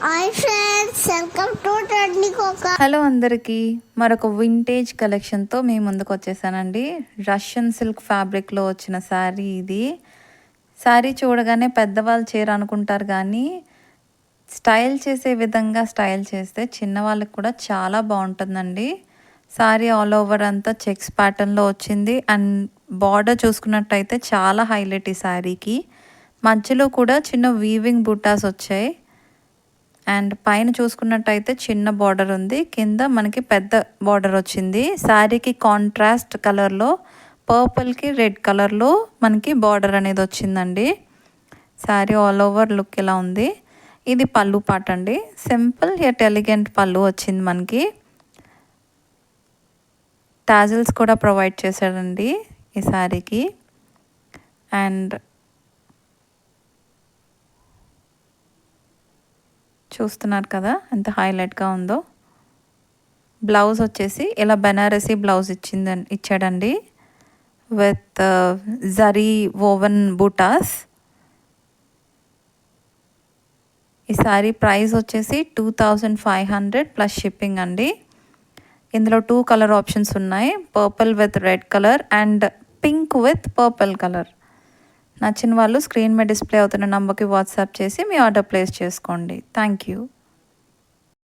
Hi friends, welcome to trending కోక. Hello అందరికీ, మరొక వింటేజ్ కలెక్షన్తో మీ ముందుకు వచ్చేసానండి. రష్యన్ సిల్క్ ఫ్యాబ్రిక్లో వచ్చిన శారీ ఇది. శారీ చూడగానే పెద్దవాళ్ళు చీర అనుకుంటారు, కానీ స్టైల్ చేసే విధంగా స్టైల్ చేస్తే చిన్నవాళ్ళకి కూడా చాలా బాగుంటుందండి. శారీ ఆల్ ఓవర్ అంతా చెక్స్ ప్యాటర్న్లో వచ్చింది. అండ్ బార్డర్ చూసుకున్నట్టయితే చాలా హైలైట్ ఈ శారీకి. మధ్యలో కూడా చిన్న వీవింగ్ బుటాస్ వచ్చాయి. అండ్ పైన చూసుకున్నట్టయితే చిన్న బార్డర్ ఉంది, కింద మనకి పెద్ద బార్డర్ వచ్చింది. శారీకి కాంట్రాస్ట్ కలర్లో పర్పుల్కి రెడ్ కలర్లో మనకి బార్డర్ అనేది వచ్చిందండి. శారీ ఆల్ ఓవర్ లుక్ ఇలా ఉంది. ఇది పళ్ళు పాట అండి. సింపుల్ యట్ ఎలిగెంట్ పళ్ళు వచ్చింది మనకి. టాజిల్స్ కూడా ప్రొవైడ్ చేశాడండి ఈ శారీకి. అండ్ చూస్తున్నారు కదా ఎంత హైలైట్గా ఉందో. బ్లౌజ్ వచ్చేసి ఇలా బెనారసీ బ్లౌజ్ ఇచ్చాడండి విత్ జరీ ఓవెన్ బూటాస్. ఈ సారీ ప్రైస్ వచ్చేసి 2500 ప్లస్ షిప్పింగ్ అండి. ఇందులో 2 కలర్ ఆప్షన్స్ ఉన్నాయి, purple with red colour and pink with purple colour. నచ్చిన వాళ్ళు స్క్రీన్ మీద డిస్ప్లే అవుతున్న నంబర్కి వాట్సాప్ చేసి మీ ఆర్డర్ ప్లేస్ చేసుకోండి. Thank you.